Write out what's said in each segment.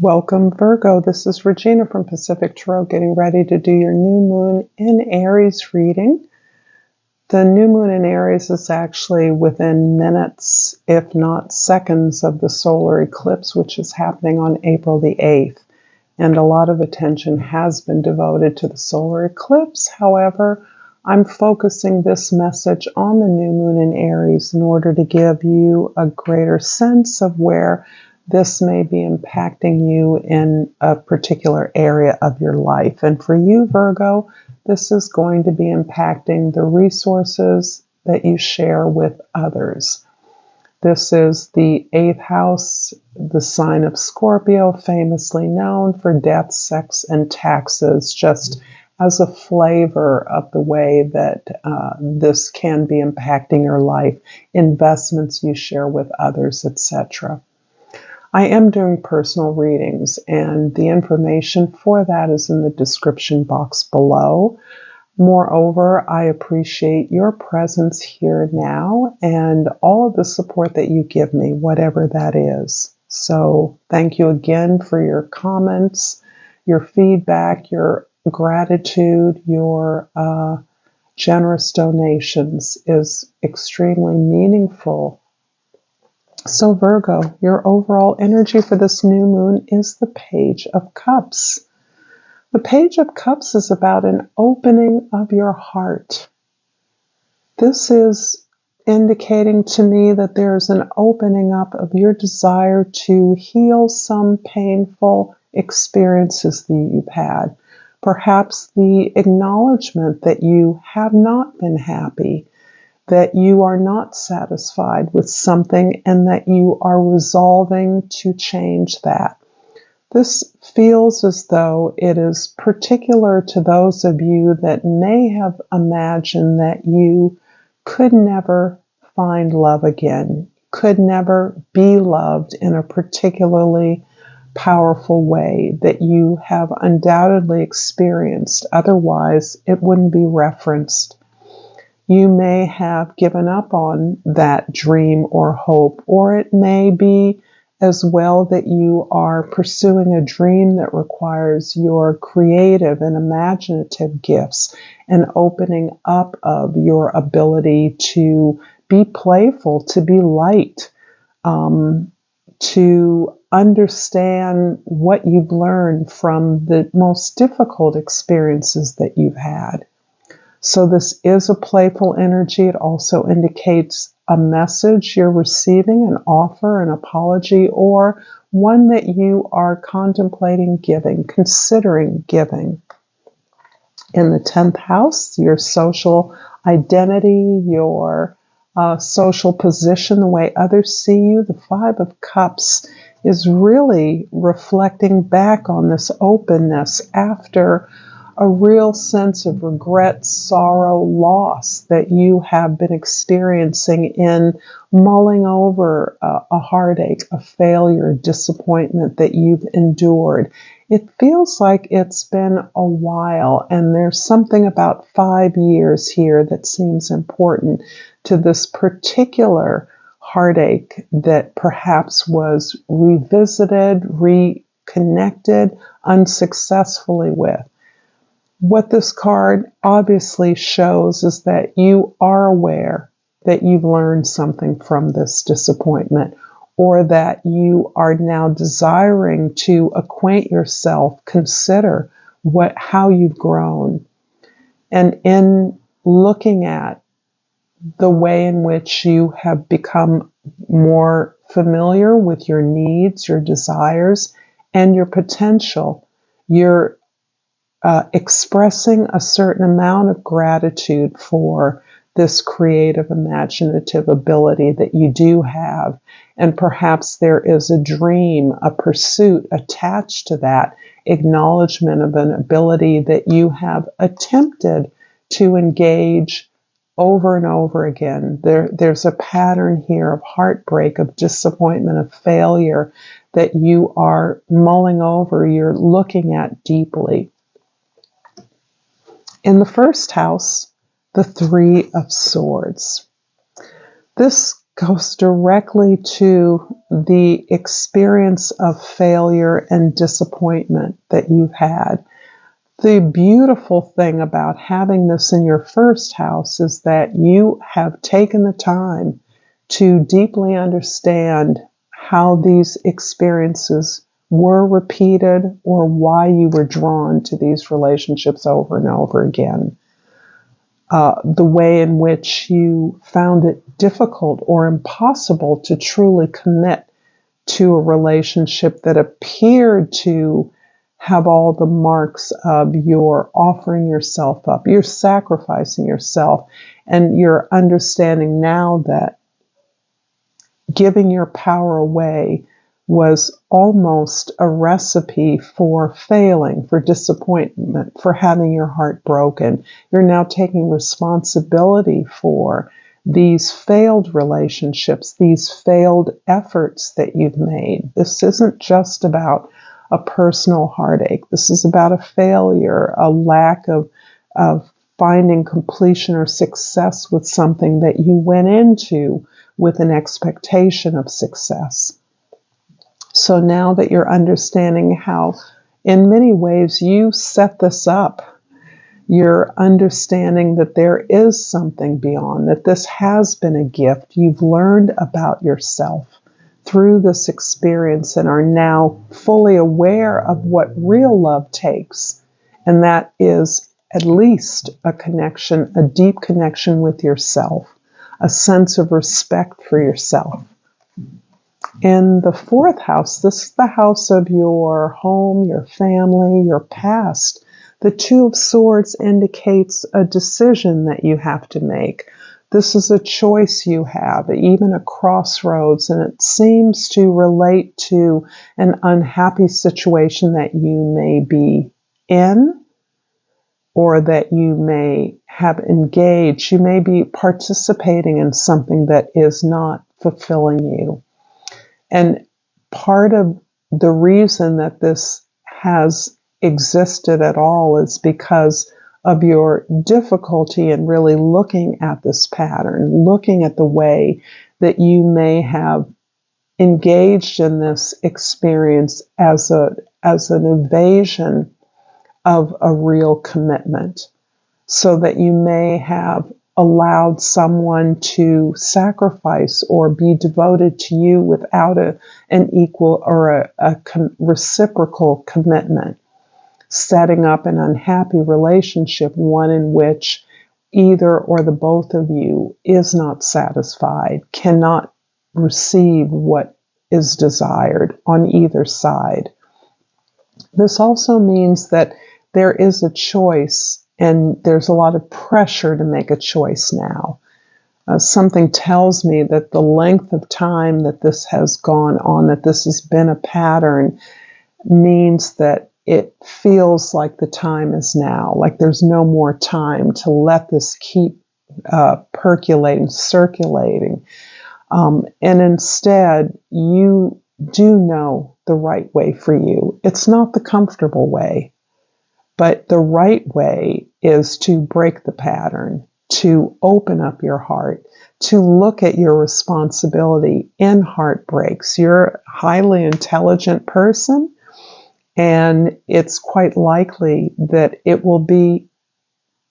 Welcome, Virgo. This is Regina from Pacific Tarot, getting ready to do your new moon in Aries reading. The new moon in Aries is actually within minutes, if not seconds, of the solar eclipse, which is happening on April the 8th. And a lot of attention has been devoted to the solar eclipse. However, I'm focusing this message on the new moon in Aries in order to give you a greater sense of where this may be impacting you in a particular area of your life. And for you, Virgo, this is going to be impacting the resources that you share with others. This is the 8th house, the sign of Scorpio, famously known for death, sex, and taxes, just as a flavor of the way that this can be impacting your life, investments you share with others, etc. I am doing personal readings, and the information for that is in the description box below. Moreover, I appreciate your presence here now and all of the support that you give me, whatever that is. So thank you again for your comments, your feedback, your gratitude, your generous donations is extremely meaningful. So Virgo, your overall energy for this new moon is the Page of Cups. The Page of Cups is about an opening of your heart. This is indicating to me that there's an opening up of your desire to heal some painful experiences that you've had. Perhaps the acknowledgement that you have not been happy, that you are not satisfied with something, and that you are resolving to change that. This feels as though it is particular to those of you that may have imagined that you could never find love again, could never be loved in a particularly powerful way that you have undoubtedly experienced. Otherwise, it wouldn't be referenced. You may have given up on that dream or hope, or it may be as well that you are pursuing a dream that requires your creative and imaginative gifts and opening up of your ability to be playful, to be light, to understand what you've learned from the most difficult experiences that you've had. So this is a playful energy. It also indicates a message you're receiving, an offer, an apology, or one that you are contemplating giving, considering giving. In the 10th house, your social identity, your social position, the way others see you, the 5 of Cups is really reflecting back on this openness after a real sense of regret, sorrow, loss that you have been experiencing in mulling over a heartache, a failure, disappointment that you've endured. It feels like it's been a while, and there's something about 5 years here that seems important to this particular heartache that perhaps was revisited, reconnected unsuccessfully with. What this card obviously shows is that you are aware that you've learned something from this disappointment, or that you are now desiring to acquaint yourself, consider how you've grown. And in looking at the way in which you have become more familiar with your needs, your desires, and your potential, you're expressing a certain amount of gratitude for this creative, imaginative ability that you do have. And perhaps there is a dream, a pursuit attached to that acknowledgement of an ability that you have attempted to engage over and over again. There's a pattern here of heartbreak, of disappointment, of failure that you are mulling over, you're looking at deeply. In the 1st house, the 3 of Swords. This goes directly to the experience of failure and disappointment that you've had. The beautiful thing about having this in your first house is that you have taken the time to deeply understand how these experiences were repeated or why you were drawn to these relationships over and over again. The way in which you found it difficult or impossible to truly commit to a relationship that appeared to have all the marks of your offering yourself up, you're sacrificing yourself, and you're understanding now that giving your power away was almost a recipe for failing, for disappointment, for having your heart broken. You're now taking responsibility for these failed relationships, these failed efforts that you've made. This isn't just about a personal heartache. This is about a failure, a lack of finding completion or success with something that you went into with an expectation of success. So now that you're understanding how, in many ways, you set this up, you're understanding that there is something beyond, that this has been a gift. You've learned about yourself through this experience and are now fully aware of what real love takes. And that is at least a connection, a deep connection with yourself, a sense of respect for yourself. In the fourth house, this is the house of your home, your family, your past. The Two of Swords indicates a decision that you have to make. This is a choice you have, even a crossroads, and it seems to relate to an unhappy situation that you may be in or that you may have engaged. You may be participating in something that is not fulfilling you. And part of the reason that this has existed at all is because of your difficulty in really looking at this pattern, looking at the way that you may have engaged in this experience as an evasion of a real commitment, so that you may have allowed someone to sacrifice or be devoted to you without an equal or a reciprocal commitment, setting up an unhappy relationship, one in which either or the both of you is not satisfied, cannot receive what is desired on either side. This also means that there is a choice, and there's a lot of pressure to make a choice now. Something tells me that the length of time that this has gone on, that this has been a pattern, means that it feels like the time is now, like there's no more time to let this keep percolating, circulating. And instead, you do know the right way for you. It's not the comfortable way. But the right way is to break the pattern, to open up your heart, to look at your responsibility in heartbreaks. You're a highly intelligent person, and it's quite likely that it will be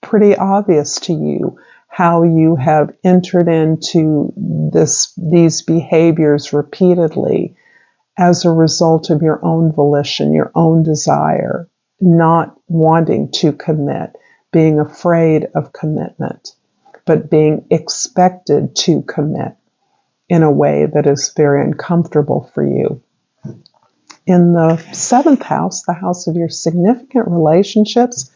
pretty obvious to you how you have entered into these behaviors repeatedly as a result of your own volition, your own desire, not wanting to commit, being afraid of commitment, but being expected to commit in a way that is very uncomfortable for you. In the seventh house, the house of your significant relationships,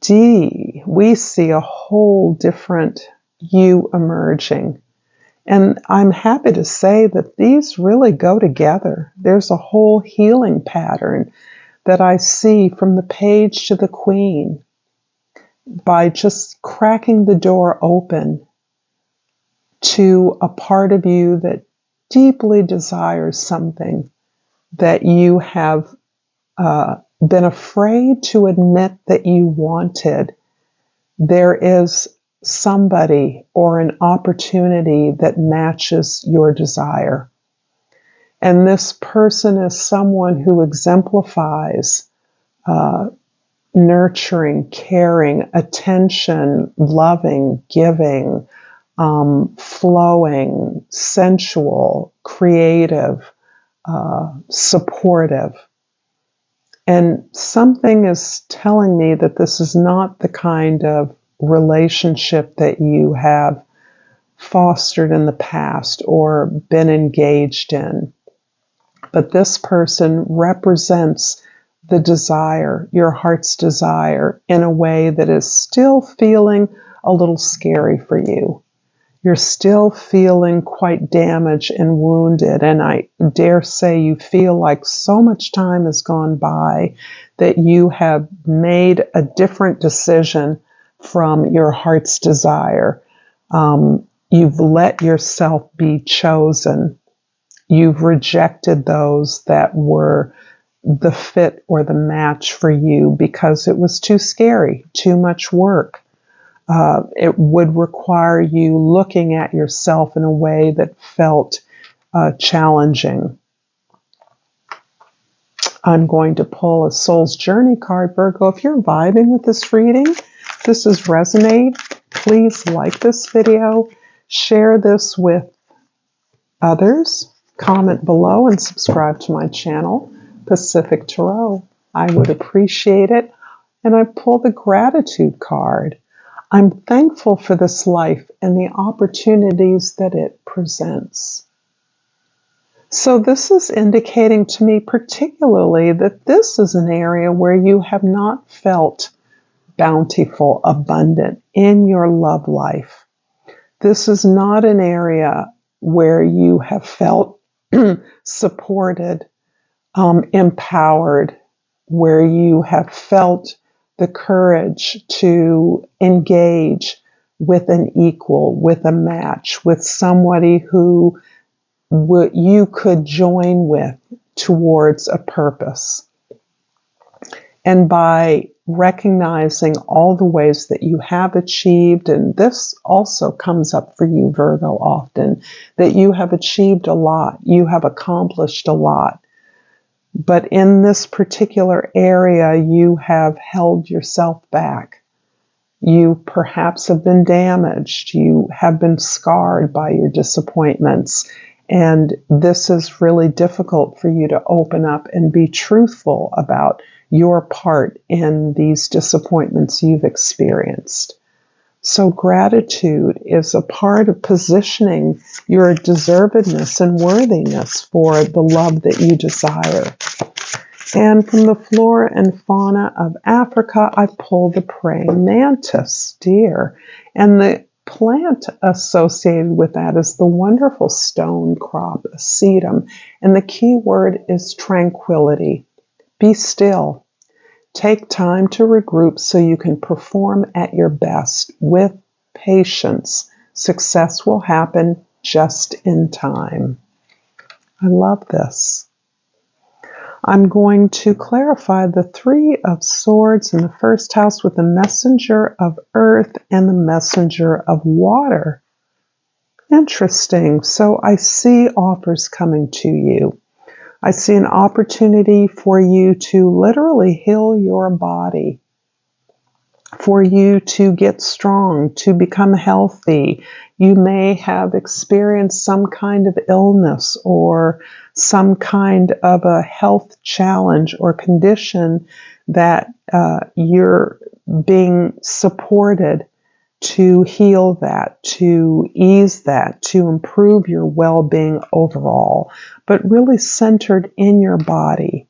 we see a whole different you emerging. And I'm happy to say that these really go together. There's a whole healing pattern that I see from the Page to the Queen by just cracking the door open to a part of you that deeply desires something that you have been afraid to admit that you wanted. There is somebody or an opportunity that matches your desire. And this person is someone who exemplifies nurturing, caring, attention, loving, giving, flowing, sensual, creative, supportive. And something is telling me that this is not the kind of relationship that you have fostered in the past or been engaged in. But this person represents the desire, your heart's desire, in a way that is still feeling a little scary for you. You're still feeling quite damaged and wounded, and I dare say you feel like so much time has gone by that you have made a different decision from your heart's desire. You've let yourself be chosen. You've rejected those that were the fit or the match for you because it was too scary, too much work. It would require you looking at yourself in a way that felt challenging. I'm going to pull a Soul's Journey card, Virgo. If you're vibing with this reading, this is Resonate. Please like this video, share this with others, comment below, and subscribe to my channel, Pacific Tarot. I would appreciate it. And I pull the Gratitude card. I'm thankful for this life and the opportunities that it presents. So this is indicating to me particularly that this is an area where you have not felt bountiful, abundant in your love life. This is not an area where you have felt supported, empowered, where you have felt the courage to engage with an equal, with a match, with somebody who you could join with towards a purpose. And by recognizing all the ways that you have achieved, and this also comes up for you, Virgo, often, that you have achieved a lot, you have accomplished a lot. But in this particular area, you have held yourself back. You perhaps have been damaged. You have been scarred by your disappointments. And this is really difficult for you to open up and be truthful about your part in these disappointments you've experienced. So gratitude is a part of positioning your deservedness and worthiness for the love that you desire. And from the flora and fauna of Africa, I pulled the praying mantis deer. And the plant associated with that is the wonderful stone crop, sedum. And the key word is tranquility. Be still. Take time to regroup so you can perform at your best with patience. Success will happen just in time. I love this. I'm going to clarify the Three of Swords in the first house with the Messenger of Earth and the Messenger of Water. Interesting. So I see offers coming to you. I see an opportunity for you to literally heal your body, for you to get strong, to become healthy. You may have experienced some kind of illness or some kind of a health challenge or condition that you're being supported to heal that, to ease that, to improve your well-being overall, but really centered in your body,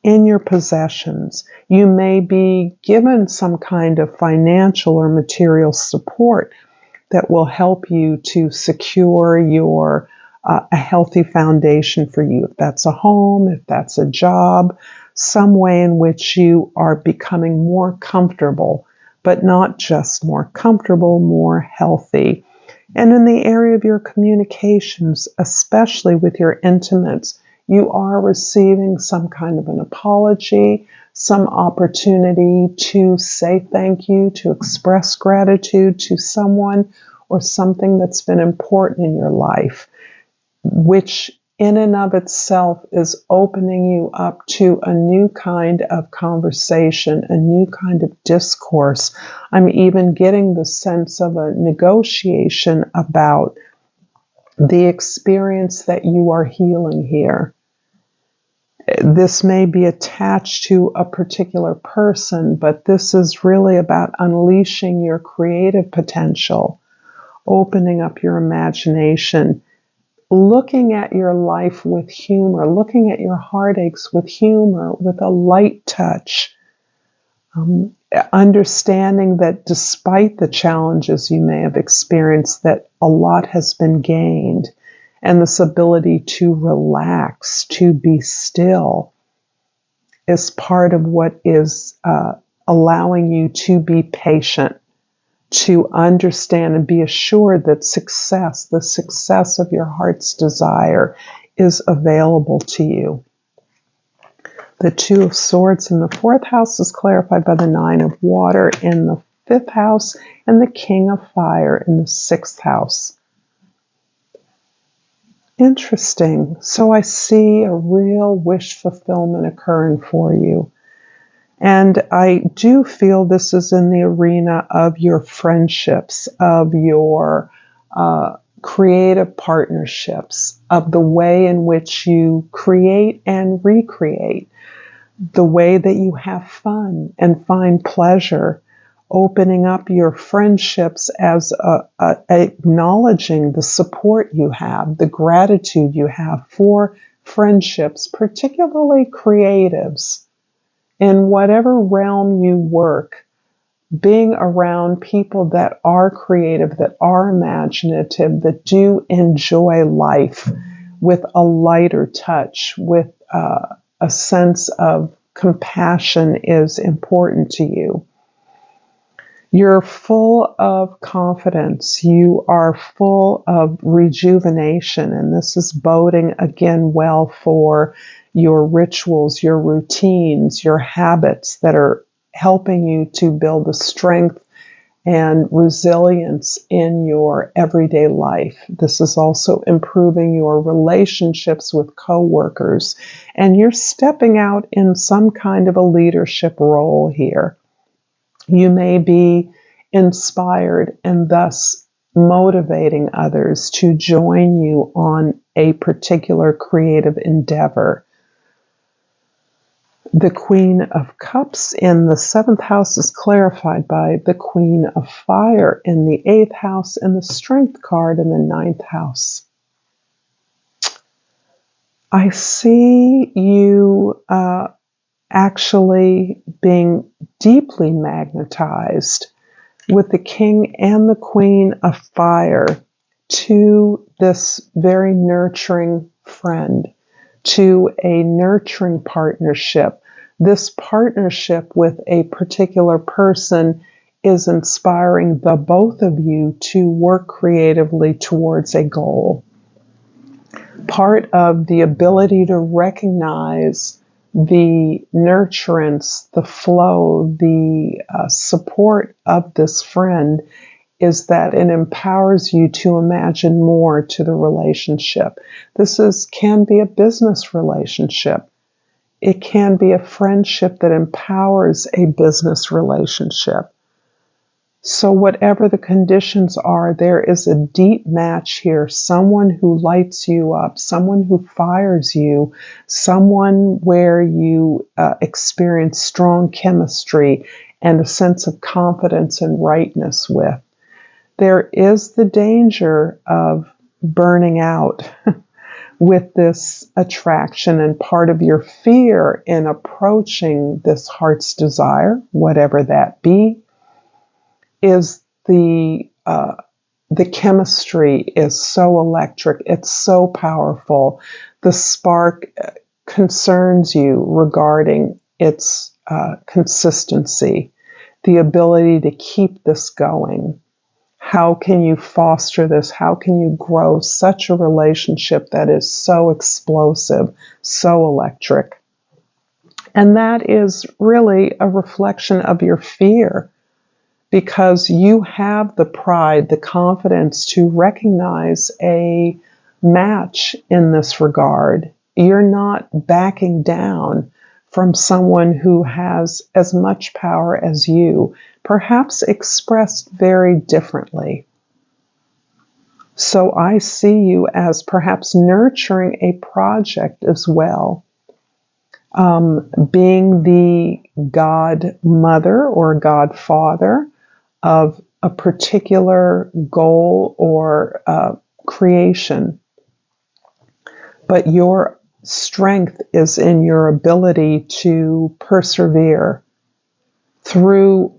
in your possessions. You may be given some kind of financial or material support that will help you to secure your a healthy foundation for you. If that's a home, if that's a job, some way in which you are becoming more comfortable, but not just more comfortable, more healthy. And in the area of your communications, especially with your intimates, you are receiving some kind of an apology, some opportunity to say thank you, to express gratitude to someone or something that's been important in your life, which in and of itself is opening you up to a new kind of conversation, a new kind of discourse. I'm even getting the sense of a negotiation about the experience that you are healing here. This may be attached to a particular person, but this is really about unleashing your creative potential, opening up your imagination, looking at your life with humor, looking at your heartaches with humor, with a light touch, understanding that despite the challenges you may have experienced, that a lot has been gained, and this ability to relax, to be still, is part of what is allowing you to be patient, to understand and be assured that success, the success of your heart's desire, is available to you. The Two of Swords in the 4th house is clarified by the Nine of Water in the 5th house and the King of Fire in the 6th house. Interesting. So I see a real wish fulfillment occurring for you. And I do feel this is in the arena of your friendships, of your creative partnerships, of the way in which you create and recreate, the way that you have fun and find pleasure, opening up your friendships as acknowledging the support you have, the gratitude you have for friendships, particularly creatives. In whatever realm you work, being around people that are creative, that are imaginative, that do enjoy life with a lighter touch, with a sense of compassion is important to you. You're full of confidence. You are full of rejuvenation, and this is boding again well for your rituals, your routines, your habits that are helping you to build the strength and resilience in your everyday life. This is also improving your relationships with coworkers, and you're stepping out in some kind of a leadership role here. You may be inspired and thus motivating others to join you on a particular creative endeavor. The Queen of Cups in the 7th house is clarified by the Queen of Fire in the 8th house and the Strength card in the 9th house. I see you actually being deeply magnetized with the King and the Queen of Fire to this very nurturing friend, to a nurturing partnership. This partnership with a particular person is inspiring the both of you to work creatively towards a goal. Part of the ability to recognize the nurturance, the flow, the support of this friend is that it empowers you to imagine more to the relationship. This can be a business relationship. It can be a friendship that empowers a business relationship. So whatever the conditions are, there is a deep match here. Someone who lights you up, someone who fires you, someone where you experience strong chemistry and a sense of confidence and rightness with. There is the danger of burning out with this attraction, and part of your fear in approaching this heart's desire, whatever that be, is the chemistry is so electric, it's so powerful. The spark concerns you regarding its consistency, the ability to keep this going. How can you foster this? How can you grow such a relationship that is so explosive, so electric? And that is really a reflection of your fear, because you have the pride, the confidence to recognize a match in this regard. You're not backing down from someone who has as much power as you, perhaps expressed very differently. So I see you as perhaps nurturing a project as well. Being the godmother or godfather of a particular goal or creation. But your strength is in your ability to persevere through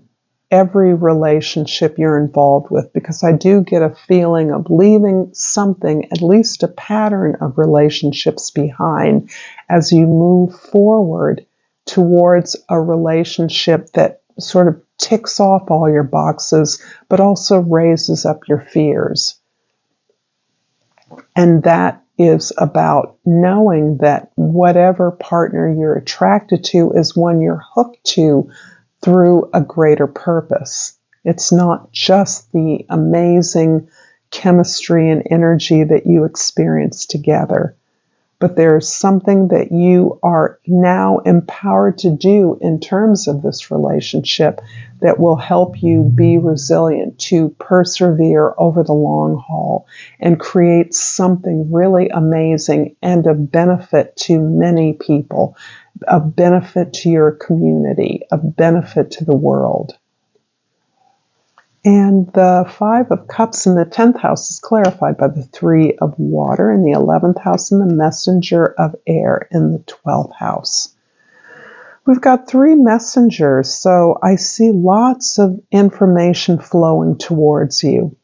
every relationship you're involved with, because I do get a feeling of leaving something, at least a pattern of relationships behind as you move forward towards a relationship that sort of ticks off all your boxes, but also raises up your fears. And that is about knowing that whatever partner you're attracted to is one you're hooked to through a greater purpose. It's not just the amazing chemistry and energy that you experience together, but there's something that you are now empowered to do in terms of this relationship that will help you be resilient, to persevere over the long haul and create something really amazing and of benefit to many people, a benefit to your community, a benefit to the world. And the 5 of Cups in the 10th house is clarified by the 3 of Water in the 11th house and the Messenger of Air in the 12th house. We've got 3 messengers, so I see lots of information flowing towards you.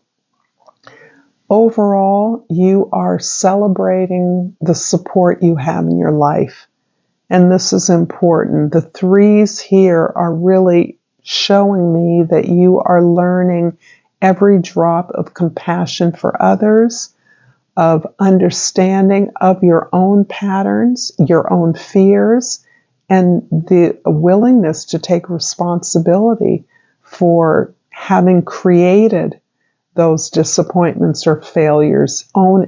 Overall, you are celebrating the support you have in your life. And this is important. The 3s here are really showing me that you are learning every drop of compassion for others, of understanding of your own patterns, your own fears, and the willingness to take responsibility for having created those disappointments or failures,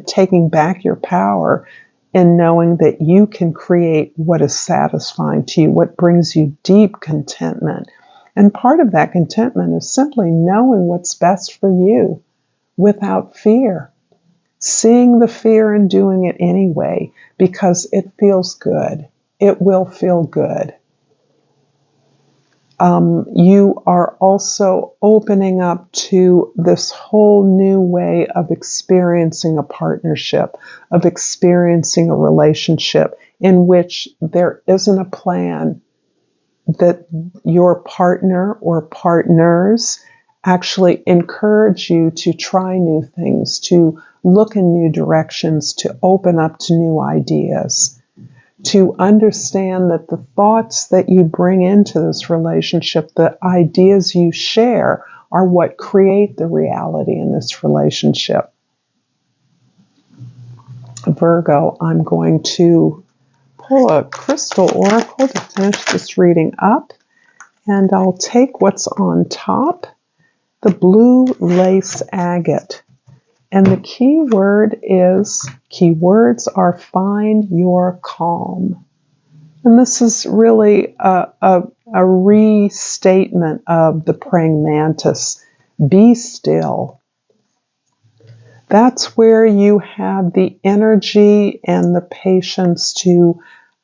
taking back your power and knowing that you can create what is satisfying to you, what brings you deep contentment. And part of that contentment is simply knowing what's best for you without fear. Seeing the fear and doing it anyway, because it feels good. It will feel good. You are also opening up to this whole new way of experiencing a partnership, of experiencing a relationship in which there isn't a plan, that your partner or partners actually encourage you to try new things, to look in new directions, to open up to new ideas, to understand that the thoughts that you bring into this relationship, the ideas you share, are what create the reality in this relationship. Virgo, I'm going to pull a crystal oracle to finish this reading up, and I'll take what's on top, the blue lace agate. And the keywords are find your calm. And this is really a restatement of the praying mantis. Be still. That's where you have the energy and the patience to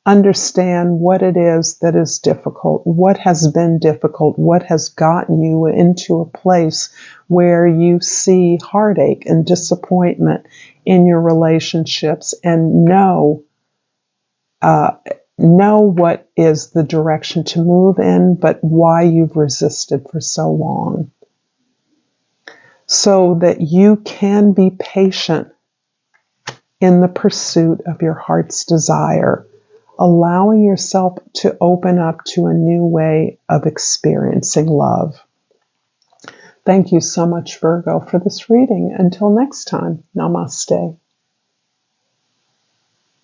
understand what it is that is difficult, what has been difficult, what has gotten you into a place where you see heartache and disappointment in your relationships, and know what is the direction to move in, but why you've resisted for so long. So that you can be patient in the pursuit of your heart's desire, allowing yourself to open up to a new way of experiencing love. Thank you so much, Virgo, for this reading. Until next time, namaste.